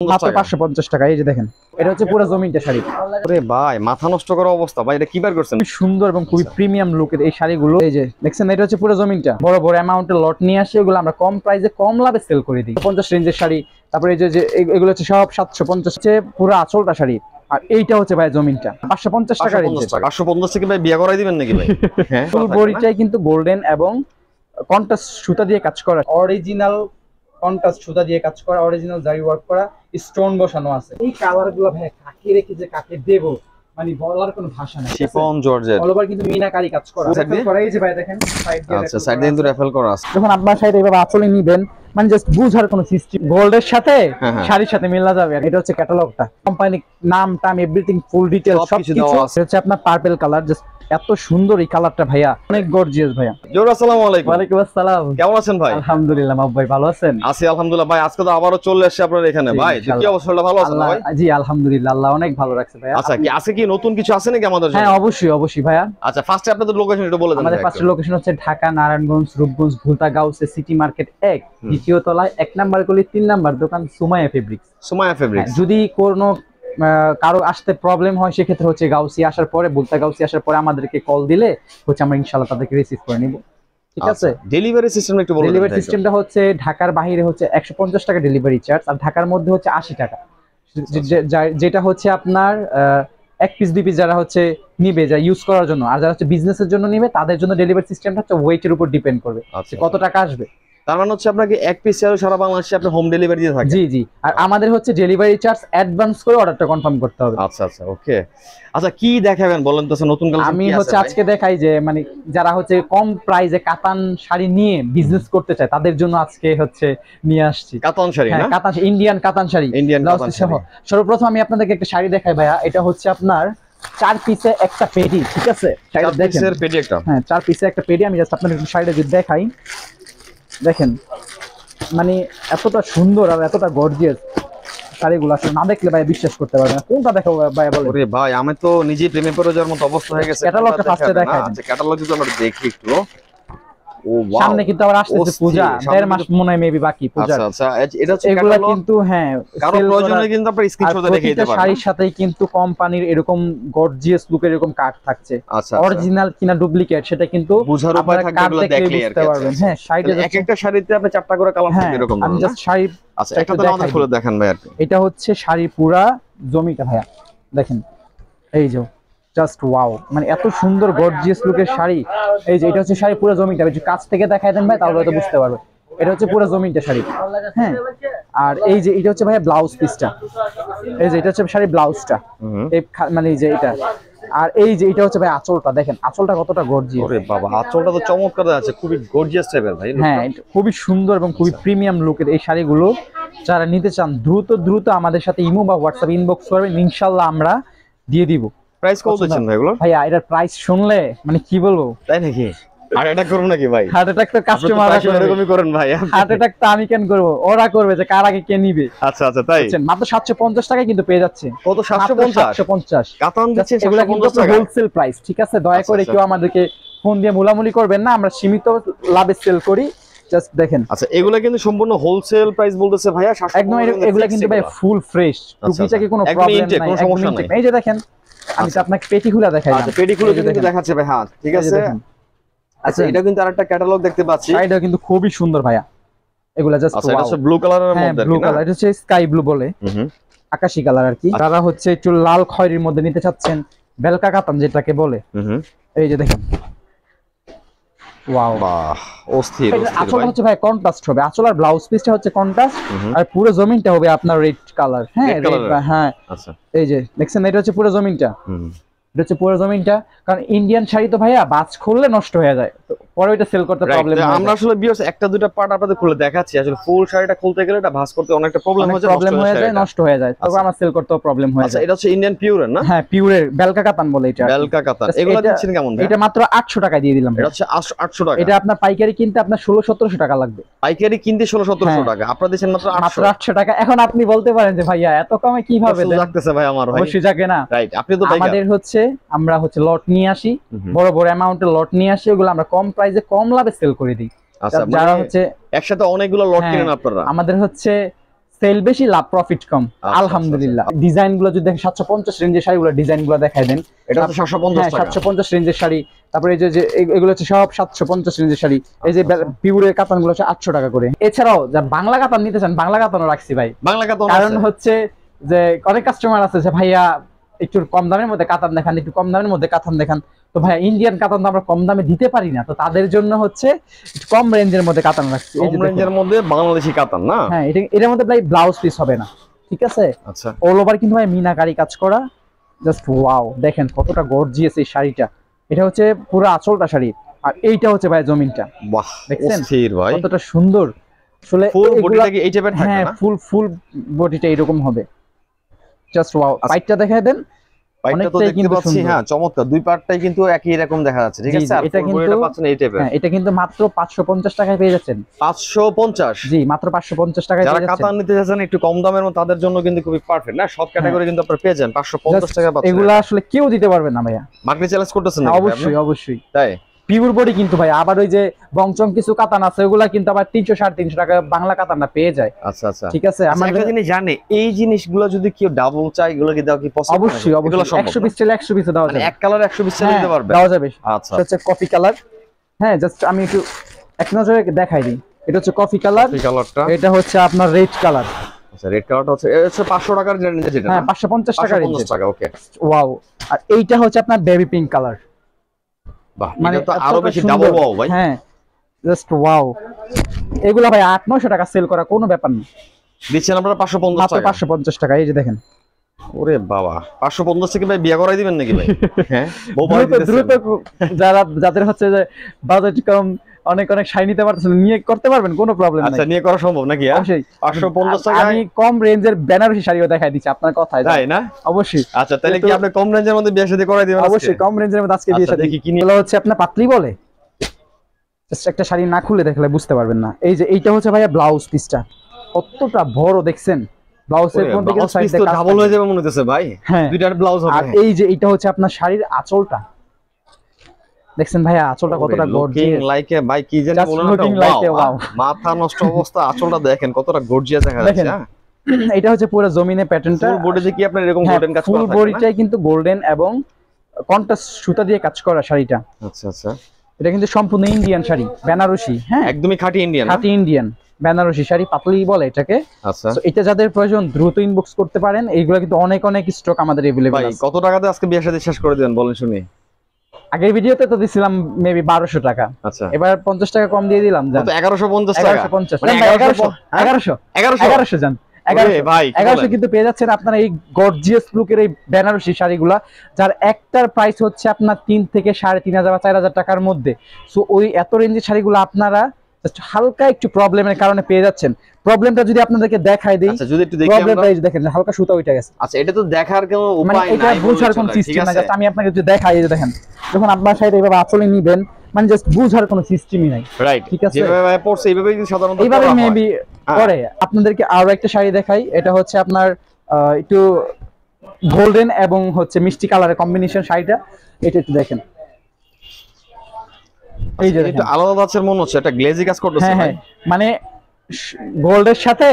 মাত্র 550 টাকা। এই যে দেখেন, এটা হচ্ছে পুরো জমিনটা শাড়ি। আরে ভাই মাথা নষ্ট করা অবস্থা ভাই, এটা কি বার করছেন? খুব সুন্দর এবং খুবই প্রিমিয়াম লুকের এই শাড়িগুলো। এই যে দেখছেন, এটা হচ্ছে পুরো জমিনটা। বড় বড় অ্যামাউন্টের লট নিয়ে আসে, এগুলো আমরা কম প্রাইসে কম লাভে সেল করে দিই। 50 রেঞ্জের শাড়ি। তারপরে এই যে এগুলো হচ্ছে সব 750 হচ্ছে পুরো আঁচলটা শাড়ি। আর এইটা হচ্ছে ভাই জমিনটা 550 টাকা রেঞ্জে। 550 থেকে ভাই বিয়ে করাই দিবেন নাকি ভাই? হ্যাঁ, ফুল বডিটাই কিন্তু গোল্ডেন এবং কন্ট্রাস্ট সুতা দিয়ে কাজ করা, অরিজিনাল কন্ট্রাস্ট সুতা দিয়ে কাজ করা, অরিজিনাল জারি ওয়ার্ক করা, স্টোন বসানো আছে। এই কালারগুলো ভাই কাকে রেখে যে কাকে দেব মানে বলার কোনো ভাষা নাই। শিফন জর্জেট অল ওভার কিন্তু মিনাকারি কাজ করা। এই যে ভাই দেখেন সাইড দিয়ে, আচ্ছা সাইড দিয়ে কিন্তু রেফেল করা আছে। যখন আপনার সাইড এভাবে আঁচলে নিবেন মানে জাস্ট বুঝার কোনো সিস্টেম, গোল্ডের সাথে শাড়ির সাথে মিলা যাবে। এটা হচ্ছে ক্যাটালগটা, কোম্পানি নাম টাম এভরিথিং ফুল ডিটেইলস সবকিছু দেওয়া আছে। হচ্ছে আপনার পার্পল কালার, জাস্ট এত সুন্দর এই কালারটা ভাইয়া, অনেক গর্জিয়াস ভাইয়া। জোর আসসালামু আলাইকুম। ওয়া আলাইকুম আসসালাম। কেমন আছেন ভাই? আলহামদুলিল্লাহ মাহবুব ভাই, ভালো আছেন? আছি আলহামদুলিল্লাহ ভাই। আজকে তো আবারো চলে আসছে আপনার এখানে ভাই, কি অবস্থা? ভালো আছেন ভাই? জি আলহামদুলিল্লাহ, আল্লাহ অনেক ভালো রাখছে ভাইয়া। আচ্ছা, কি আছে কি নতুন কিছু আছে নাকি আমাদের জন্য? হ্যাঁ অবশ্যই অবশ্যই ভাইয়া। আচ্ছা ফার্স্টে আপনাদের লোকেশন একটু বলে দেন। আমাদের ফার্স্ট লোকেশন হচ্ছে ঢাকা নারায়ণগঞ্জ রূপগঞ্জ ভুলতাগাঁওসে সিটি মার্কেট 1, দ্বিতীয় তলায় 1 নাম্বার গলি 3 নাম্বার দোকান সুমাইয়া ফেব্রিক্স। সুমাইয়া ফেব্রিক্স। যদি কোনো কারো আসতে প্রবলেম হয় সেক্ষেত্রে হচ্ছে গাউসি আসার পরে, ভুলতাগাঁওসি আসার পরে আমাদেরকে কল দিলে হচ্ছে আমরা ইনশাআল্লাহ তাদেরকে রিসিভ করে নিব। ঠিক আছে? ডেলিভারি সিস্টেম একটু বলুন। ডেলিভারি সিস্টেমটা হচ্ছে ঢাকার বাইরে হচ্ছে 150 টাকা ডেলিভারি চার্জ, আর ঢাকার মধ্যে হচ্ছে 80 টাকা। যেটা হচ্ছে আপনার এক পিস দুই পিস যারা হচ্ছে নিবে, যা ইউজ করার জন্য, আর যারা হচ্ছে বিজনেসের জন্য নিবে তাদের জন্য ডেলিভারি সিস্টেমটা হচ্ছে ওয়েটের উপর ডিপেন্ড করবে কত টাকা আসবে। তার মানে হচ্ছে আপনাকে এক পিস চাল সারা বাংলাদেশে আপনি হোম ডেলিভারি দিয়ে থাকেন? জি জি। আর আমাদের হচ্ছে ডেলিভারি চার্জ অ্যাডভান্স করে অর্ডারটা কনফার্ম করতে হবে। আচ্ছা আচ্ছা ওকে। আচ্ছা কি দেখাবেন বলেন তো নতুন কালেকশন? আমি হচ্ছে আজকে দেখাই যে মানে যারা হচ্ছে কম প্রাইসে কাতান শাড়ি নিয়ে বিজনেস করতে চায় তাদের জন্য আজকে হচ্ছে নিয়ে আসছি কাতান শাড়ি। না কাতান, ইন্ডিয়ান কাতান শাড়ি। ইন্ডিয়ান কাতান শাড়ি। সর্বপ্রথম আমি আপনাদেরকে একটা শাড়ি দেখাই ভাইয়া। এটা হচ্ছে আপনার 4 পিসে একটা পেডি। ঠিক আছে? শাড়িটা দেখেন। 4 পিসের পেডি একটা। হ্যাঁ 4 পিসে একটা পেডি। আমি জাস্ট আপনাদের একটু শাড়িটা যদি দেখাই, দেখেন মানে এতটা সুন্দর আর এতটা গর্জিয়াস শাড়িগুলো আসলে না দেখলে ভাই বিশ্বাস করতে পারবে না। কোনটা দেখাবো ভাই বলেন? ওরে ভাই আমি তো নিজেই প্রেমে পড়ে যাওয়ার মতো অবস্থা হয়ে গেছে। ক্যাটালগটা ফার্স্টে দেখাই। আচ্ছা ক্যাটালগ যদি আমরা দেখি একটু। ও ওয়াও, সামনে কিন্তু আবার আসছে পূজা, 1.5 মাস মনে হয় মেবি বাকি পূজা। আচ্ছা আচ্ছা এটা হচ্ছে এগুলা ক্যাটালগ কিন্তু হ্যাঁ কারো প্রয়োজনে কিন্তু আপনারা স্ক্রিনশটে দেখে দিতে পারেন। শাড়ির সাথেই কিন্তু কোম্পানির এরকম গর্জিয়াস লুকের এরকম কার্ড থাকছে। আচ্ছা অরিজিনাল কিনা ডুপ্লিকেট সেটা কিন্তু বুঝার উপায় থাকবে, এগুলো দেখলেই আর কি পারবেন। হ্যাঁ শাড়িটা এক একটা শাড়িতে আপনি 4টা করে কালার থাকবে এরকম। আমি জাস্ট শাড়ি আচ্ছা একটা তো আমাদের খুলে দেখান ভাই আর কি। এটা হচ্ছে শাড়ি পুরা জমিটা ভাইয়া, দেখেন এই যে জাস্ট ওয়াও, মানে এত সুন্দর গর্জিয়াস লুকের শাড়ি। এই যে এটা হচ্ছে শাড়ি পুরো জমিটা, একটু কাছ থেকে দেখায় দেন ভাই তাহলে হয়তো বুঝতে পারবে। এটা হচ্ছে পুরো জমিটা শাড়ি। হ্যাঁ আর এই যে এটা হচ্ছে ভাইয়া ব্লাউজ পিসটা। এই যে এটা হচ্ছে শাড়ি ব্লাউজটা, এই মানে এই যে এটা। আর এই যে এটা হচ্ছে ভাই আঁচলটা, দেখেন আঁচলটা কতটা গর্জিয়াস। ওরে বাবা আঁচলটা তো চমৎকার আছে, খুবই গর্জিয়াস টাইপের ভাই। হ্যাঁ খুবই সুন্দর এবং খুবই প্রিমিয়াম লুকের এই শাড়িগুলো যারা নিতে চান দ্রুত আমাদের সাথে ইমো বা হোয়াটসঅ্যাপ ইনবক্স করবেন, ইনশাআল্লাহ আমরা দিয়ে দিব। প্রাইস কত দিচ্ছেন ভাই এগুলো? ভাইয়া এটার প্রাইস শুনলে মানে কি বলবো, তাই নাকি? হার্ট অ্যাটাক করব নাকি ভাই? হার্ট অ্যাটাক তো কাস্টমার এরকমই করেন ভাই। হার্ট অ্যাটাক তো আমি কেন করব, ওরা করবে যে কার আগে কে নিবে। আচ্ছা আচ্ছা তাই মাত্র 750 টাকায় কিন্তু পেয়ে যাচ্ছে। কত? 750 কাতান দিচ্ছে 750 টাকা হোলসেল প্রাইস। ঠিক আছে? দয়া করে কেউ আমাদেরকে ফোন দিয়ে মুলামুলি করবেন না, আমরা সীমিত লাভে সেল করি। জাস্ট দেখেন। আচ্ছা এগুলা কিন্তু সম্পূর্ণ হোলসেল প্রাইস বলতেছে ভাইয়া। একদম এগুলা কিন্তু ভাই ফুল ফ্রেশ, টুকিটা কি কোনো প্রবলেম নাই, কোনো সমস্যা নাই। এই যে দেখেন আমি তো আপনাকে পেটি খুলে দেখাই। আচ্ছা পেটি খুলে কিন্তু দেখাচ্ছে ভাই। হ্যাঁ ঠিক আছে। আচ্ছা এটা কিন্তু আরেকটা ক্যাটালগ দেখতে পাচ্ছি। এটা কিন্তু খুবই সুন্দর ভাইয়া। এগুলা জাস্ট আচ্ছা এটা হচ্ছে ব্লু কালারের মধ্যে। ব্লু কালার, এটা হচ্ছে স্কাই ব্লু বলে, আকাশী কালার আর কি। যারা হচ্ছে একটু লাল খয়েরির মধ্যে নিতে চাচ্ছেন, বেলকা কাতান যেটাকে বলে, এই যে দেখেন ওয়াও বাহ অস্থির। আঁচলটা হচ্ছে ভাই কন্ট্রাস্ট হবে, আঁচল আর ব্লাউজ পিসটা হচ্ছে কন্ট্রাস্ট, আর পুরো জমিনটা হবে আপনার রেড কালার। হ্যাঁ হ্যাঁ আচ্ছা এই যে দেখছেন এটা হচ্ছে পুরো জমিনটা। এটা হচ্ছে পুরো জমিনটা, কারণ ইন্ডিয়ান শাড়ি তো ভাইয়া বাজ খুললে নষ্ট হয়ে যায়, পরে ওইটা সেল করতে প্রবলেম হয়। আমরা আসলে ভিউয়ার্স একটা দুইটা পার্ট আপনাদের খুলে দেখাচ্ছি, আসলে ফুল শাড়িটা খুলতে গেলে এটা ভাঁজ করতে অনেকটা প্রবলেম হয়ে যায়, নষ্ট হয়ে যায়, তবে আমরা সেল করতেও প্রবলেম হয়ে যায়। আচ্ছা এটা হচ্ছে ইন্ডিয়ান পিওরের না? হ্যাঁ পিওরের বেলকা কাতান বলে এটা। বেলকা কাতান এগুলা দিচ্ছেন কেমন ভাই? এটা মাত্র 800 টাকা দিয়ে দিলাম। এটা হচ্ছে 800 টাকা। এটা আপনার পাইকারি কিনতে আপনার 1600-1700 টাকা লাগবে। পাইকারি কিনতে 1600-1700 টাকা, আপনারা দিচ্ছেন মাত্র 800 টাকা। এখন আপনি বলতে পারেন যে ভাইয়া এত কমে কিভাবে দেন? লাগতেছে ভাই আমার ভাই। অবশ্যই জাগে না। রাইট আপনি তো আমাদের হচ্ছে আমরা হচ্ছে লট নিয়ে আসি, বড় বড় অ্যামাউন্টের লট নিয়ে আসি, ওগুলো আমরা কম প্রাইসে কম লাভে সেল করে দিই। আচ্ছা যারা হচ্ছে একসাথে অনেকগুলো লট কিনেন আপনারা? আমাদের হচ্ছে সেল বেশি, লাভ প্রফিট কম, আলহামদুলিল্লাহ। ডিজাইন গুলো যদি দেখেন 750 রেঞ্জের শাড়িগুলো ডিজাইন গুলো দেখাই দেন। এটা হচ্ছে 750 টাকা। 750 রেঞ্জের শাড়ি। তারপরে এই যে এগুলো হচ্ছে সব 750 রেঞ্জের শাড়ি। এই যে পিউরের কাতান গুলো হচ্ছে 800 টাকা করে। এছাড়াও যা বাংলা কাতান নিতে চান, বাংলা কাতানও রাখছি ভাই। বাংলা কাতান কারণ হচ্ছে যে অনেক কাস্টমার আছে যে ভাইয়া একটু কম দামের মধ্যে কাতান দেখান, একটু কম দামের মধ্যে কাতান দেখান। তো ভাই ইন্ডিয়ান কাতান তো আমরা কম দামে দিতে পারি না, তো তাদের জন্য হচ্ছে একটু কম রেঞ্জের মধ্যে কাতান রাখছি। এই যে রেঞ্জের মধ্যে বাংলাদেশি কাতান না? হ্যাঁ, এটার মধ্যে ভাই ব্লাউজ পিস হবে না, ঠিক আছে? আচ্ছা, অল ওভার কিন্তু ভাই মিনাকারি কাজ করা। জাস্ট ওয়াও, দেখেন কতটা গর্জিয়াস এই শাড়িটা। এটা হচ্ছে পুরো আঁচলটা শাড়ি, আর এইটা হচ্ছে ভাই জমিনটা। বাহ, দেখছেন অস্থির ভাই, কতটা সুন্দর। আসলে ফুল বডিটা কি এই টাইপের থাকে হ্যাঁ, না? ফুল বডিটা এরকম হবে। Just wow. পাইটটা দেখায় দেন। পাইটটা তো দেখতে পাচ্ছি, হ্যাঁ চমৎকার। দুই পার্টটাই কিন্তু একই রকম দেখা যাচ্ছে, ঠিক আছে? আর এটা কিন্তু এটা পাচ্ছেন এই টাইপের। হ্যাঁ, এটা কিন্তু মাত্র 550 টাকায় পেয়ে যাচ্ছেন। 550? জি, মাত্র 550 টাকায় পেয়ে যারা যাচ্ছেন। কাতান নিতে যাচ্ছেন একটু কম দামের মধ্যে, তাদের জন্য কিন্তু খুবই পারফেক্ট না? সব ক্যাটাগরি কিন্তু আপনারা পেয়ে যান 550 টাকা পাচ্ছেন। এগুলা আসলে কেউ দিতে পারবে না ভাইয়া। মার্কেট চ্যালেঞ্জ করতেছেন নাকি? অবশ্যই অবশ্যই। তাই পিওর বডি কিন্তু ভাই। আবার ওই যে বংচং কিছু কাতান আছে, ওগুলা কিন্তু আবার 300 350 টাকা বাংলা কাতানটা পেয়ে যায়। আচ্ছা আচ্ছা, ঠিক আছে। আমরা একটা জিনিস জানি, এই জিনিসগুলো যদি কেউ ডাবল চাই, এগুলো কি দেওয়া কি পসিবল? অবশ্যই অবশ্যই। 100 পিস চাইলে 100 পিস দেওয়া যাবে। এক কালার 100 পিস চাইলে দিতে পারবে? দেওয়া যাবে। আচ্ছা, এটা হচ্ছে কফি কালার। হ্যাঁ, জাস্ট আমি একটু এক নজরে দেখাই দিই। এটা হচ্ছে কফি কালার। কফি কালারটা। এটা হচ্ছে আপনার রেড কালার। আচ্ছা, রেড কালারটা হচ্ছে 500 টাকার রেঞ্জে, যেটা হ্যাঁ 550 টাকা রেঞ্জে। 550 টাকা, ওকে। ওয়াও। আর এইটা হচ্ছে আপনার বেবি পিঙ্ক কালার। বাহ, এটা তো আরো বেশি ডাবল ওয়াও ভাই। হ্যাঁ, জাস্ট ওয়াও। এগুলা ভাই 800-900 টাকা সেল করা কোনো ব্যাপার না। দিচ্ছেন আপনারা 550 মাত্র টাকা? 550 টাকা। এই যে দেখেন। ওরে বাবা, 550 থেকে ভাই বিয়ে করাই দিবেন নাকি ভাই? হ্যাঁ, দ্রুত যাদের হচ্ছে যে বাজেট কম, অনেক শাড়ি নিতে পারতেছেন, নিয়ে করতে পারবেন, কোনো প্রবলেম নাই। আচ্ছা, নিয়ে করা সম্ভব নাকি? অবশ্যই। 550 টাকা। আমি কম রেঞ্জের বেনারসি শাড়িও দেখাই দিচ্ছি আপনার কথায়, তাই না? অবশ্যই। আচ্ছা, তাহলে কি আপনি কম রেঞ্জের মধ্যে বিয়ে শাদী করাই দিবেন? অবশ্যই কম রেঞ্জের মধ্যে আজকে বিয়ে শাদী। দেখি কি নিয়ে হচ্ছে আপনার পাতলি বলে। জাস্ট একটা শাড়ি না খুলে দেখলে বুঝতে পারবেন না। এই যে এইটা হচ্ছে ভাইয়া ব্লাউজ পিসটা, কতটা বড় দেখছেন। ব্লাউজের মধ্যে কিন্তু সাইড তো ডাবল হয়ে যাবে মনে হচ্ছে ভাই। হ্যাঁ, দুইটার ব্লাউজ হবে। আর এই যে এটা হচ্ছে আপনার শাড়ির আঁচলটা, দেখছেন ভাইয়া আঁচলটা কতটা গর্জিয়াস। লাইক এ ভাই, কি জানি বলুন না, ওয়াও, মাথা নষ্ট অবস্থা। আঁচলটা দেখেন কতটা গর্জিয়াস দেখা যাচ্ছে। এটা হচ্ছে পুরো জমিনে প্যাটার্নটা। ফুল বডিতে কি আপনার এরকম গোল্ডেন কাজ করা থাকে? ফুল বডিটাই কিন্তু গোল্ডেন এবং কন্ট্রাস্ট সুতা দিয়ে কাজ করা শাড়িটা। আচ্ছা আচ্ছা, এটা কিন্তু সম্পূর্ণ ইন্ডিয়ান শাড়ি, বেনারসি। হ্যাঁ, একদমই খাঁটি ইন্ডিয়ান। খাঁটি ইন্ডিয়ান বেনারসি শাড়ি, পাতলি বলে এটাকে। আচ্ছা, সো এটা যাদের প্রয়োজন দ্রুত ইনবক্স করতে পারেন। এইগুলো কিন্তু অনেক স্টক আমাদের अवेलेबल আছে। কত টাকাতে আজকে বিয়ে শাদী শেষ করে দেন বলেন শুনি? আগের ভিডিওতে তো দিছিলাম মেবি 1200 টাকা। আচ্ছা, এবার 50 টাকা কম দিয়ে দিলাম। জান 1150 টাকা। 1150 মানে 1100 জান 1100 কিন্তু পেয়ে যাচ্ছেন আপনারা এই গর্জিয়াস লুকের এই বেনারসি শাড়িগুলা, যার একটার প্রাইস হচ্ছে আপনার 3 থেকে 3500 বা 4000 টাকার মধ্যে। সো ওই এত রেঞ্জের শাড়িগুলো আপনারা হালকা একটু প্রবলেমের কারণে পেয়ে যাচ্ছেন। প্রবলেমটা যদি আপনাদেরকে দেখাই দেই। আচ্ছা, যদি একটু দেখি প্রবলেমটা এই দেখেন, হালকা সুতা উঠে গেছে। আচ্ছা, এটা তো দেখার কোনো মানে উপায় এটা নাই, বুঝার কোনো সিস্টেম না। জাস্ট আমি আপনাকে যদি দেখাই, এই যে দেখেন, যখন আপনার শাড়ি এইভাবে আঁচলে নিবেন, মানে জাস্ট বুঝার কোনো সিস্টেমই নাই। রাইট, ঠিক আছে। যেভাবে পড়ছে এইভাবেই সাধারণত এইভাবে মেবি করে। আপনাদেরকে আরো একটা শাড়ি দেখাই। এটা হচ্ছে আপনার একটু গোল্ডেন এবং হচ্ছে মিষ্টি কালারের কম্বিনেশন শাড়িটা। এটা একটু দেখেন। এই যে একটু আলাদা ধাঁচের মনে হচ্ছে, এটা গ্লেজি কাজ করতেছে। হ্যাঁ, মানে গোল্ডের সাথে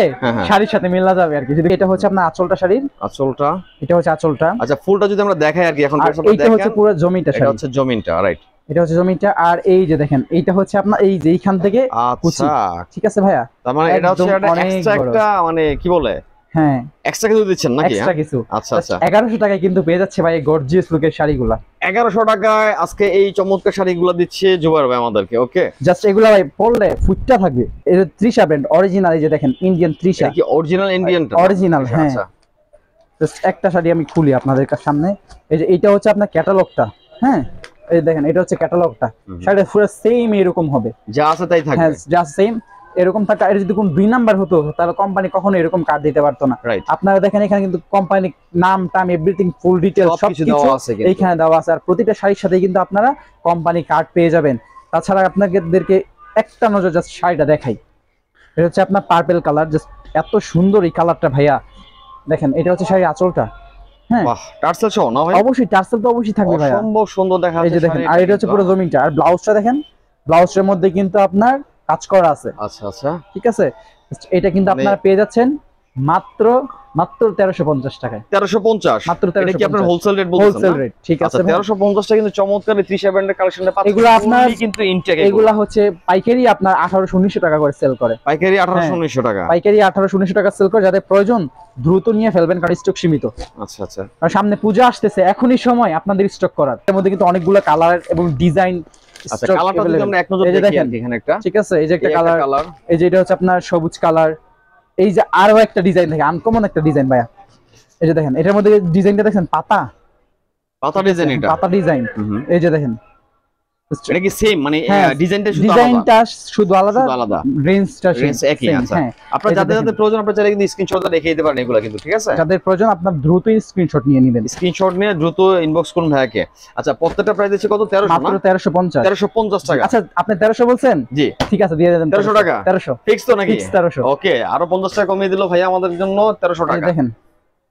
শাড়ির সাথে মিলা যাবে আর কি। যদি এটা হচ্ছে আপনার আঁচলটা শাড়ির, আঁচলটা। এটা হচ্ছে আঁচলটা। আচ্ছা, ফুলটা যদি আমরা দেখাই আর কি, এখন এটা হচ্ছে পুরো জমিটা শাড়ি। এটা হচ্ছে জমিনটা, রাইট। এটা হচ্ছে জমিটা। আর এই যে দেখেন, এইটা হচ্ছে আপনার এই যে এইখান থেকে কুচি। ঠিক আছে ভাইয়া, তার মানে এটা হচ্ছে এক্সট্রা একটা, মানে কি বলে, হ্যাঁ এক্সট্রা কিছু দিচ্ছেন নাকি? এক্সট্রা কিছু। আচ্ছা আচ্ছা, 1100 টাকায় কিন্তু পেয়ে যাচ্ছে ভাই গর্জিয়াস লুকের শাড়িগুলা। 1100 টাকায় আজকে এই চমৎকার শাড়িগুলো দিচ্ছে জুবাইর ভাই আমাদেরকে। ওকে, জাস্ট এগুলা ভাই পরলে ফুটটা থাকবে। এটা ত্রিশা ব্র্যান্ড অরিজিনাল। এই যে দেখেন, ইন্ডিয়ান ত্রিশা। কি অরিজিনাল ইন্ডিয়ান? অরিজিনাল, হ্যাঁ। জাস্ট একটা শাড়ি আমি খুলি আপনাদের সামনে। এই যে এইটা হচ্ছে আপনার ক্যাটালগটা। হ্যাঁ, এই দেখেন, এটা হচ্ছে ক্যাটালগটা। শাড়িটা পুরো সেম এরকম হবে, যা আছে তাই থাকবে। হ্যাঁ, জাস্ট সেম এরকম থাকে। আর যদি কোন 2 নাম্বার হতো তাহলে কোম্পানি কখনো এরকম কার্ড দিতে পারতো না। আপনারা দেখেন এখানে কিন্তু কোম্পানি নাম টাম এভরিথিং ফুল ডিটেইলস সবকিছু এইখানে দেওয়া আছে। আর প্রতিটা শাড়ির সাথে কিন্তু আপনারা কোম্পানি কার্ড পেয়ে যাবেন। তাছাড়া আপনাদেরকে একটা নজর জাস্ট শাড়িটা দেখাই। এটা হচ্ছে আপনার পার্পল কালার। জাস্ট এত সুন্দর এই কালারটা ভাইয়া। দেখেন, এটা হচ্ছে শাড়ির আঁচলটা। হ্যাঁ, বাহ, টার্সেল সহ না ভাই? অবশ্যই টার্সেল তো অবশ্যই থাকবে ভাইয়া। অসম্ভব সুন্দর দেখা যাচ্ছে। এই যে দেখেন, আর এটা হচ্ছে পুরো জমিনটা। আর ব্লাউজটা দেখেন, ব্লাউজের মধ্যে কিন্তু আপনার কাজ করা আছে। আচ্ছা আচ্ছা, ঠিক আছে। এটা কিন্তু আপনারা পেয়ে যাচ্ছেন মাত্র মাত্র 1350 টাকায়। 1350 মাত্র এটা কি আপনার 1350 হোলসেল রেট বলছেন? হোলসেল রেট, ঠিক আছে। আচ্ছা 1350 টা কিন্তু চমৎকার তৃষা ব্র্যান্ডের কালেকশনে পাচ্ছেন। এগুলো আপনার কিন্তু ইনটেক, এগুলা হচ্ছে পাইকারি আপনার 1800-1900 টাকা করে সেল করে। পাইকারি 1800-1900 টাকা। পাইকারি 1800-1900 টাকা সেল করে। যাদের প্রয়োজন দ্রুত নিয়ে ফেলবেন, কারণ স্টক সীমিত। আচ্ছা আচ্ছা। আর সামনে পূজা আসতেছে, এখনই সময় আপনাদের স্টক করার। এর মধ্যে কিন্তু অনেকগুলো কালার এবং ডিজাইন আচ্ছা কালারটা যদি আমরা এক নজর দেখি এখানে একটা, ঠিক আছে, এই যে একটা কালার, কালার, এই যে এটা হচ্ছে আপনার সবুজ কালার। এই যে আরো একটা ডিজাইন দেখেন, আনকমন একটা ডিজাইন ভাইয়া। এই যে দেখেন এটার মধ্যে ডিজাইনটা দেখেন, পাতা পাতা ডিজাইন, এটা পাতা ডিজাইন। এই যে দেখেন এটা কি সেম, মানে ডিজাইনটা শুধু আলাদা? ডিজাইনটা শুধু আলাদা, আলাদা, রেঞ্জটা রেঞ্জ একই। আচ্ছা আপনারা যাদের প্রয়োজন আপনারা চাইলে কিন্তু স্ক্রিনশটটা দেখিয়ে দিতে পারেন এগুলা কিন্তু, ঠিক আছে? যাদের প্রয়োজন আপনার দ্রুত স্ক্রিনশট নিয়ে নেবেন, স্ক্রিনশট নিয়ে দ্রুত ইনবক্স করুন ভাইয়াকে। আচ্ছা প্রত্যেকটা প্রাইস আছে কত? 1300 মাত্র 1350। 1350 টাকা। আচ্ছা আপনি 1300 বলছেন, জি ঠিক আছে দিয়ে দেন 1300 টাকা। 1300 ফিক্স তো নাকি? ফিক্স 1300। ওকে, আরো 50 টাকা কমিয়ে দিল ভাইয়া আমাদের জন্য, 1300 টাকা। দেখেন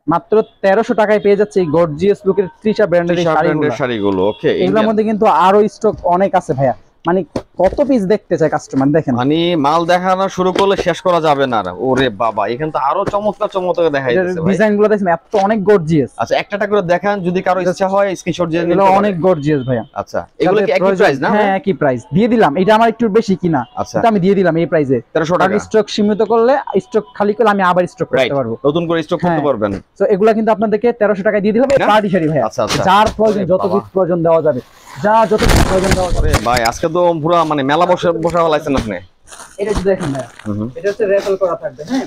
মাত্র 1300 টাকায় পেয়ে যাচ্ছে এই গর্জিয়াস লুকের তৃষা ব্র্যান্ডের শাড়িগুলো। ওকে, এগুলোর মধ্যে কিন্তু আরো স্টক অনেক আছে ভাইয়া, মানে কত পিস দেখতে চায় কাস্টমার। দেখেন মানে মাল দেখানো শুরু করলে শেষ করা যাবে না। ওরে বাবা, এখানে তো আরো চমৎকার চমৎকার দেখা যাচ্ছে ভাই। ডিজাইনগুলো দেখেন এত অনেক গর্জিয়াস। আচ্ছা একটা একটা করে দেখান, যদি কারো ইচ্ছা হয় স্ক্রিনশট দিয়ে নিতে। এগুলো অনেক গর্জিয়াস ভাইয়া। আচ্ছা এগুলো কি একই প্রাইস না? হ্যাঁ একই প্রাইস দিয়ে দিলাম। এটা আমার একটু বেশি কিনা, কিন্তু আমি দিয়ে দিলাম এই প্রাইসে 1300 টাকা। স্টক সীমিত করলে, স্টক খালি করলে আমি আবার স্টক করতে পারবো, নতুন করে স্টক করতে পারবেন। তো এগুলা কিন্তু আপনাদেরকে 1300 টাকায় দিয়ে দিলাম। পার্টি শাড়ি ভাইয়া, আচ্ছা আচ্ছা, যার প্রয়োজন যত পিস প্রয়োজন দেওয়া যাবে, যা যত পিস প্রয়োজন দেওয়া যাবে ভাই। আজকে তো পুরো মানে মেলা বসা হলাইছেন আপনি। এটা যদি দেখেন ভাইয়া, এটা হচ্ছে রেফেল করা থাকবে। হ্যাঁ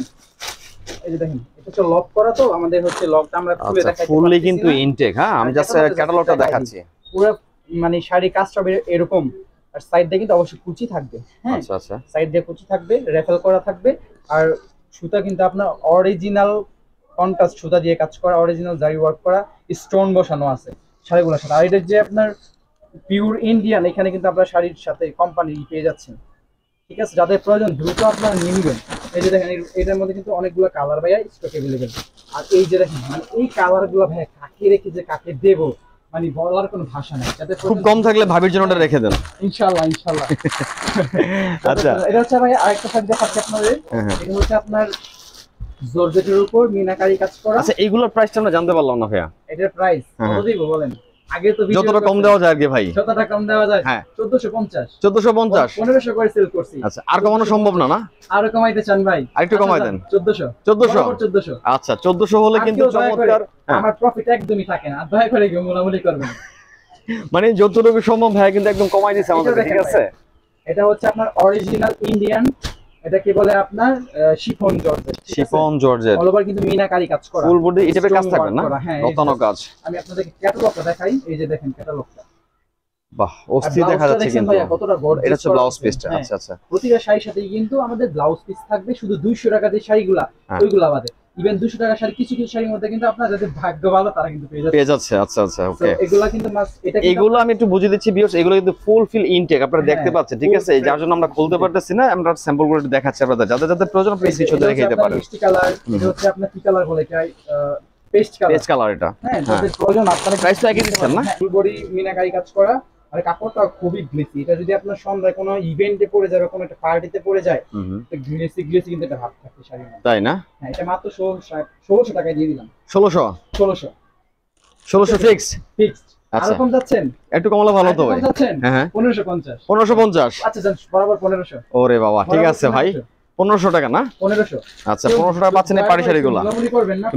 এই যে দেখেন এটা হচ্ছে লক করা, তো আমাদের হচ্ছে লকটা আমরা খুলে দেখাই, ফুললি কিন্তু ইনটেক। হ্যাঁ আমি জাস্ট ক্যাটালগটা দেখাচ্ছি। পুরো মানে শাড়ি কাজটা এরকম, আর সাইড দিয়ে কিন্তু অবশ্যই কুচি থাকবে। হ্যাঁ আচ্ছা আচ্ছা, সাইড দিয়ে কুচি থাকবে, রেফেল করা থাকবে। আর সুতা কিন্তু আপনার অরিজিনাল কন্ট্রাস্ট সুতা দিয়ে কাজ করা, অরিজিনাল জারি ওয়ার্ক করা, স্টোন বসানো আছে শাড়িগুলোর সাথে। আর এটা যে আপনার পিওর ইন্ডিয়ান, এখানে কিন্তু আপনার শাড়ির সাথে কোম্পানি পেয়ে যাচ্ছেন, ঠিক আছে? যাদের প্রয়োজন দ্রুত আপনারা নিয়ে নেবেন। এই যে দেখেন এটার মধ্যে কিন্তু অনেকগুলো কালার ভাইয়া স্টক अवेलेबल। আর এই যে দেখেন মানে এই কালারগুলো ভাইয়া কাকে রেখে যে কাকে দেব মানে বলার কোনো ভাষা নাই। যাদের খুব কম থাকলে ভাবির জন্য ওটা রেখে দেন ইনশাআল্লাহ ইনশাআল্লাহ। আচ্ছা এটা হচ্ছে ভাই আরেকটা শাড়ি দেখাচ্ছি আপনাদের। এটা হচ্ছে আপনার জর্জেটের উপর মিনাকারি কাজ করা। আচ্ছা এইগুলোর প্রাইসটা আমরা জানতে পারলাম না ভাইয়া। এটার প্রাইস কত দিব বলেন? আগে তো যতটা কম দেওয়া যায় আর কি ভাই। যতটা কম দেওয়া যায়। হ্যাঁ 1450 1450 1500 করে সেল করছি। আচ্ছা আর কমানো সম্ভব না? না আরো কমাইতে চান ভাই? আরেকটু কমাই দেন। 1400। আচ্ছা 1400 হলে কিন্তু চমৎকার। আমার প্রফিট একদমই থাকে না, দয়া করে কেউ মোলামুলি করবেন। মানে যতটুকু সম্ভব ভাই কিন্তু একদম কমাই দিয়েছে আমাদের, ঠিক আছে? এটা হচ্ছে আপনার অরিজিনাল ইন্ডিয়ান, এটা কি বলে আপনার chiffon georgette. Chiffon georgette all over কিন্তু মিনাকারি কাজ করা, ফুল বডি এই টাইপের কাজ থাকবে না, রতানো কাজ। আমি আপনাদেরকে ক্যাটালগটা দেখাই, এই যে দেখেন ক্যাটালগটা। বাহ অস্থির দেখা যাচ্ছে কিন্তু। এটা হচ্ছে ব্লাউজ পিসটা। আচ্ছা আচ্ছা, প্রতিটা শাড়ির সাথে কিন্তু আমাদের ব্লাউজ পিস থাকবে, শুধু 200 টাকা দিয়ে শাড়িগুলা ওইগুলা বাদে। ইভেন 200 টাকা শাড়ি কিছু কিছু শাড়ির মধ্যে কিন্তু আপনার যাদের ভাগ্য ভালো তারা কিন্তু পেয়ে যাচ্ছে। আচ্ছা আচ্ছা, ওকে। এগুলা কিন্তু এটা এগুলো আমি একটু বুঝিয়ে দিচ্ছি ভিউয়ার্স, এগুলো কিন্তু ফুল ফিল ইনটেক আপনারা দেখতে পাচ্ছেন, ঠিক আছে? যার জন্য আমরা খুলতে পারতেছি না, আমরা স্যাম্পল করে দেখাচ্ছি আপনাদের। যাদের যাদের প্রয়োজন আপনি স্ক্রিনশট রেখে দিতে পারেন। মিষ্টি কালার, এটা হচ্ছে আপনার কি কালার বলে এটাই পেস্ট কালার এটা। হ্যাঁ যাদের প্রয়োজন আপনারা প্রাইস তো একই দিচ্ছেন না? ফুল বডি মিনাকারি কাজ করা, আর কাপড়টা খুবই গ্লেসি। এটা যদি আপনার সন্ধ্যায় কোনো ইভেন্টে পরে যায়, কোনো একটা পার্টিতে পরে যায়, তো গ্লেসি কিন্তু একটা ভাব থাকে শাড়ির মধ্যে, তাই না? হ্যাঁ এটা মাত্র 1600 টাকায় দিয়ে দিলাম। 1600 ফিক্সড। আচ্ছা কম যাচ্ছেন? একটু কমালে ভালো তো ভাই। হ্যাঁ 1550। আচ্ছা জান বরাবর 1500। ওরে বাবা ঠিক আছে ভাই, 1500 টাকা না? 1500। আচ্ছা 1500 টাকা পাচ্ছেন এই পাড়ি শাড়িগুলো।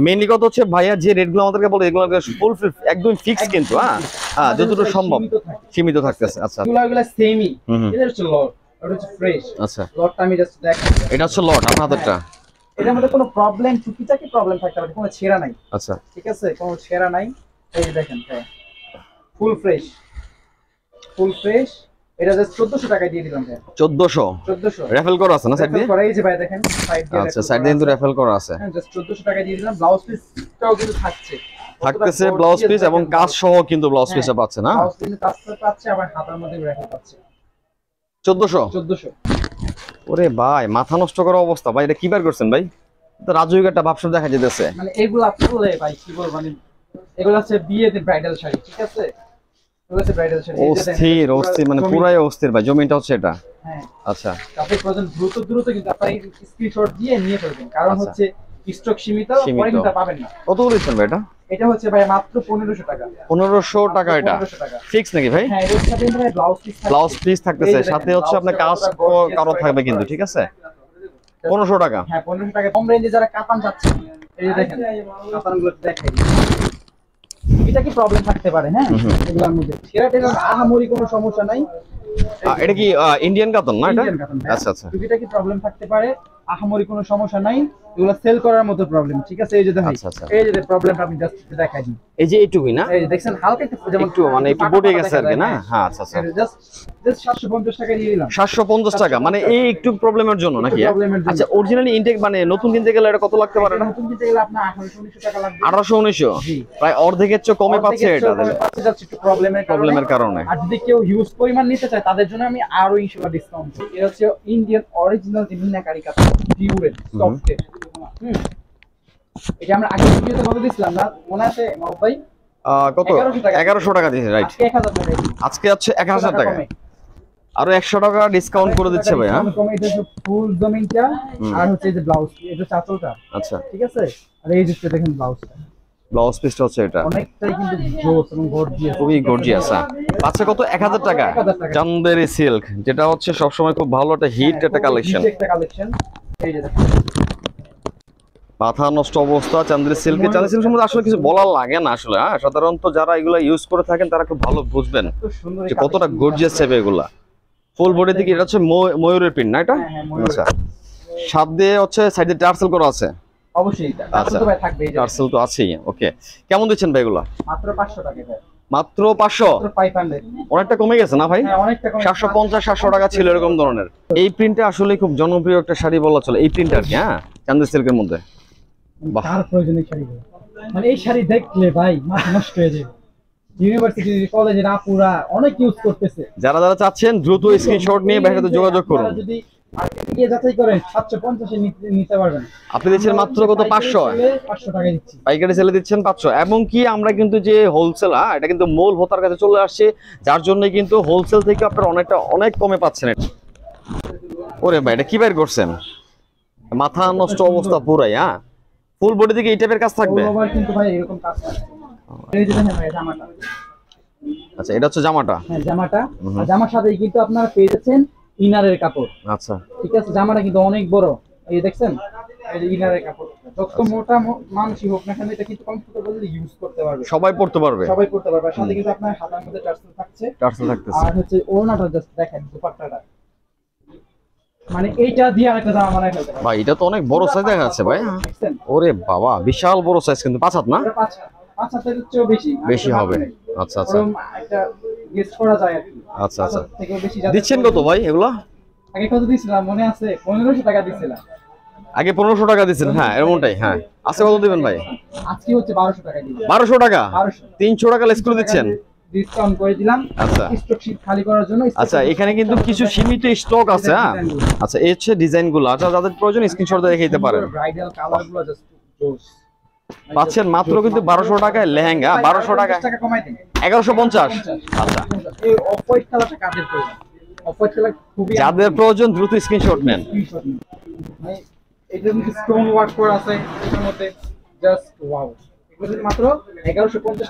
মেইনলি কত হচ্ছে ভাইয়া যে রেটগুলো আমাদেরকে বলে এগুলো ফুল একদম ফিক্স কিন্তু। হ্যাঁ যতটুকু সম্ভব সীমিত থাকতেছে। আচ্ছা এগুলো সেমই। এটা হচ্ছে লট, এটা হচ্ছে ফ্রেশ। আচ্ছা লটটা আমি জাস্ট দেখাই, এটা হচ্ছে লট আপনাদেরটা। এটার মধ্যে কোনো প্রবলেম টুকিটাকি প্রবলেম থাকতে পারে, কোনো ছেঁড়া নাই। আচ্ছা ঠিক আছে, কোনো ছেঁড়া নাই। এই যে দেখেন ফুল ফ্রেশ এটা জাস্ট 1400 টাকায় দিয়ে দিলাম ভাই। 1400 রেফেল করা আছে না সাইড দিয়ে? করা এই যে ভাই দেখেন সাইড দিয়ে। আচ্ছা সাইড দিয়ে কিন্তু রেফেল করা আছে। হ্যাঁ জাস্ট 1400 টাকায় দিয়ে দিলাম। ব্লাউজ পিসটাও কিন্তু থাকতেছে ব্লাউজ পিস এবং কাজ সহ কিন্তু ব্লাউজ পিসটা পাচ্ছে না? ব্লাউজ পিস কাজটা পাচ্ছে, আবার হাতার মধ্যে রেফেল পাচ্ছে। 1400। ওরে ভাই মাথা নষ্ট করা অবস্থা ভাই, এটা কি বার করছেন ভাই? তো রাজুক একটা ভাবসাব দেখা যেতেছে। মানে এগুলা ফুলে ভাই কি বল, মানে এগুলা হচ্ছে বিয়েতে ব্রাইডাল শাড়ি, ঠিক আছে? এগুলা হচ্ছে ব্রাইডাল শাড়ি। অস্থির মানে পুরাই অস্থির ভাই, জমিটা হচ্ছে এটা। হ্যাঁ আচ্ছা আপনি প্রয়োজন দ্রুত কিন্তু আপনি স্ক্রিনশট দিয়ে নিয়ে ফেলবেন, কারণ হচ্ছে স্টক সীমিত, সীমিত। পরে কিন্তু আর পাবেন না। কত করে দিচ্ছেন ভাই এটা? এটা হচ্ছে ভাই মাত্র 1500 টাকা। 1500 টাকা এটা 1500 টাকা। ফিক্স নাকি ভাই? হ্যাঁ, এর সাথে ভাই ব্লাউজ পিস থাকবে। ব্লাউজ পিস থাকতেছে, এই যে সাথে দেখেন, হচ্ছে আপনার কাজ ব্লাউজটা পুরো কারো gorgeous থাকবে করে কিন্তু, করা। ঠিক আছে? 1500 টাকা। হ্যাঁ 1500 টাকা। কম রেঞ্জে যারা কাতান যাচ্ছে, এই যে দেখেন কাতানগুলো দেখাই। এটা কি প্রবলেম থাকতে পারে? হ্যাঁ, এগুলোর মধ্যে সেরাটের আহামরি কোনো সমস্যা নাই। এটা কি ইন্ডিয়ান কাতান না এটা? ইন্ডিয়ান কাতান, হ্যাঁ। আচ্ছা আচ্ছা টুপিটা কি প্রবলেম থাকতে পারে? আহামরি কোনো সমস্যা নাই, এগুলো সেল করার মতো প্রবলেম, ঠিক আছে? এই যে দেখেন, আচ্ছা, আচ্ছা। এই যে প্রবলেমটা আমি জাস্ট দেখাই দিই। এই যে এইটুকুই না? এই যে দেখছেন হালকা একটু যেমন একটু মানে একটু পাটা বটে পাটা গেছে আর দেখা কি না? যায়, হ্যাঁ আচ্ছা আচ্ছা। জাস্ট 750 টাকা দিয়ে দিলাম। 750 টাকা মানে এই একটু প্রবলেমের জন্য নাকি? প্রবলেমের জন্য। আচ্ছা, অরিজিনালি ইনটেক মানে নতুন কিনতে গেলে এটা কত লাগতে পারে না? নতুন কিনতে গেলে আপনার 1800-1900 টাকা লাগবে। 1800-1900 জি। প্রায় অর্ধেকের চেয়ে কমে পাচ্ছে এটা তাহলে। পাচ্ছে যাচ্ছে একটু প্রবলেমের কারণে। আর যদি কেউ হিউজ পরিমাণ নিতে চায় তাদের জন্য আমি আরো ইনশাআল্লাহ ডিসকাউন্ট দিই। এটা হচ্ছে ইন্ডিয়ান অরিজিনাল যে মিনাকারি কাপড়, পিওরের সফটের। এটা আমরা আগে ভিডিওতে বলে দিছিলাম না, মনে আছে মাহবুব ভাই? কত? 1100 টাকা দিয়েছে, রাইট? আজকে 1000 টাকা দিই। আজকে হচ্ছে 1000 টাকা, কমে। আরো 100 টাকা ডিসকাউন্ট করে দিচ্ছে ভাই। হ্যাঁ কমে এটা হচ্ছে ফুল জমিনটা, আর হচ্ছে এই যে ব্লাউজ, এটা চাচলটা, আচ্ছা, ঠিক আছে? আর এই যে দেখেন ব্লাউজটা ব্লাউজ পিসটা হচ্ছে এটা অনেকটাই কিন্তু জোস এবং গর্জিয়াস, খুবই গর্জিয়াস। আচ্ছা, কত? 1000 টাকা 1000 টাকা। চান্দেরি সিল্ক, যেটা হচ্ছে সবসময় খুব ভালো একটা হিট একটা কালেকশন। একটা কালেকশন। এই যে দেখেন মাথা নষ্ট অবস্থা চান্দেরি সিল্ক। চান্দেরি সিল্ক সম্বন্ধে আসলে কিছু বলার লাগে না আসলে। হ্যাঁ, সাধারণত যারা এগুলা ইউজ করে থাকেন তারা খুব ভালো বুঝবেন খুব সুন্দর যে কতটা গর্জিয়াস টাইপের এগুলা। ফুল বডি থেকে এটা হচ্ছে ময়ূরের প্রিন্ট না এটা? হ্যাঁ, ময়ূরের। আচ্ছা, সাত দিয়ে হচ্ছে সাইডে টার্সেল করা আছে। অবশ্যই এটা আচ্ছা, তো ভাই থাকবে। এই যে টার্সেল তো আছেই। ওকে, কেমন দিচ্ছেন ভাই এগুলা? মাত্র 500 টাকা ভাই। মাত্র 500? মাত্র 500। অনেকটা কমে গেছে না ভাই? হ্যাঁ, অনেকটা কম। 750-700 টাকা ছিল এরকম ধরনের। এই প্রিন্টটা আসলে খুব জনপ্রিয় একটা শাড়ি বলা চলে, এই প্রিন্ট আর কি। হ্যাঁ, চান্দেরি সিল্কের মধ্যে। বাহ, তার প্রয়োজনীয় শাড়িগুলো, মানে এই শাড়ি দেখলে ভাই মাথা নষ্ট হয়ে যাবে। ইউনিভার্সিটি কলেজের আপুরা অনেক ইউজ করতেছে। যারা যারা চাচ্ছেন দ্রুত স্ক্রিনশট নিয়ে ভাইয়ের সাথে যোগাযোগ করুন। আপনারা যদি মার্কেটে গিয়ে যাচাই করেন 750 এ নিতে পারবেন। আপনি দিচ্ছেন মাত্র কত? 500? 500 টাকা দিচ্ছি। পাইকারি সেলে দিচ্ছেন 500। এবং কি আমরা কিন্তু যে হোলসেল, এটা কিন্তু মূল হোতার কাছে চলে আসছে, যার জন্য কিন্তু হোলসেল থেকে আপনারা অনেক কমে পাচ্ছেন এটা। ওরে ভাই, এটা কি বাইর করছেন? মাথা নষ্ট অবস্থা পুরাই। হ্যাঁ, ফুল বডি থেকে এই টাইপের কাজ থাকবে। ওভার কিন্তু ভাই এরকম কাজ করে। এই যে দেখেন ভাই জামাটা। আচ্ছা, এটা হচ্ছে জামাটা। হ্যাঁ, জামাটা। আর জামার সাথেই কিন্তু আপনারা পেয়ে যাচ্ছেন ইনারের কাপড়। আচ্ছা, ঠিক আছে, জামাটা কিন্তু অনেক বড়। এই যে দেখছেন, এই যে ইনারের কাপড়। যত মোটা মানুষই হোক না কেন এটা কিন্তু কমফোর্টেবলি ইউজ করতে পারবে। সবাই পড়তে পারবে। সবাই করতে পারবে। আর সাথে কিন্তু আপনার হাতার মধ্যে টার্সেল থাকছে। টার্সেল থাকতেছে। আর হচ্ছে ওড়নাটা জাস্ট দেখেন, দুপাট্টাটা। মানে এইটা দিয়ে আরেকটা জামা বানাই ফেলতে পারবে। ভাই, এটা তো অনেক বড় সাইজ দেখা যাচ্ছে ভাই। দেখছেন? ওরে বাবা, বিশাল বড় সাইজ কিন্তু। 5 হাত না? এটা 5 হাতের চেয়েও বেশি। বেশি হবে। আচ্ছা আচ্ছা ওরকম একটা গেস করা যায় আর কি। আচ্ছা আচ্ছা। 5 হাত থেকেও বেশি যাদের দিচ্ছেন কত ভাই এগুলা? আগে কত দিয়েছিলাম মনে আছে? 1500 টাকা দিয়েছিলাম। আগে 1500 টাকা দিচ্ছেন। হ্যাঁ, এমনটাই। হ্যাঁ, আজকে কত দিবেন ভাই? আজকে হচ্ছে 1200 টাকা দিলাম। 1200 টাকা? 1200 300 টাকা লেস করে দিচ্ছেন। ডিসকাউন্ট করে দিলাম। আচ্ছা স্টক শীট খালি করার জন্য। আচ্ছা, এখানে কিন্তু কিছু সীমিত স্টক আছে। হ্যাঁ, আচ্ছা, এই হচ্ছে ডিজাইন গুলো। আচ্ছা, যাদের প্রয়োজন স্ক্রিনশট দিয়ে রেখে দিতে পারেন। ব্রাইডাল কালার গুলো জাস্ট জোস। পাচ্ছেন মাত্র কিন্তু 1200 টাকায় লেহেঙ্গা। 1200 টাকায় 50 টাকা কমাই দিন। 1150। আচ্ছা, এই অফ হোয়াইট কালারটা কাদের প্রয়োজন? অফ হোয়াইট কালার খুবই যাদের প্রয়োজন দ্রুত স্ক্রিনশট নেন। স্ক্রিনশট নিন। মানে এটার মধ্যে স্টোন ওয়ার্ক করা আছে এটার মধ্যে, জাস্ট ওয়াও। এগুলো মাত্র 1150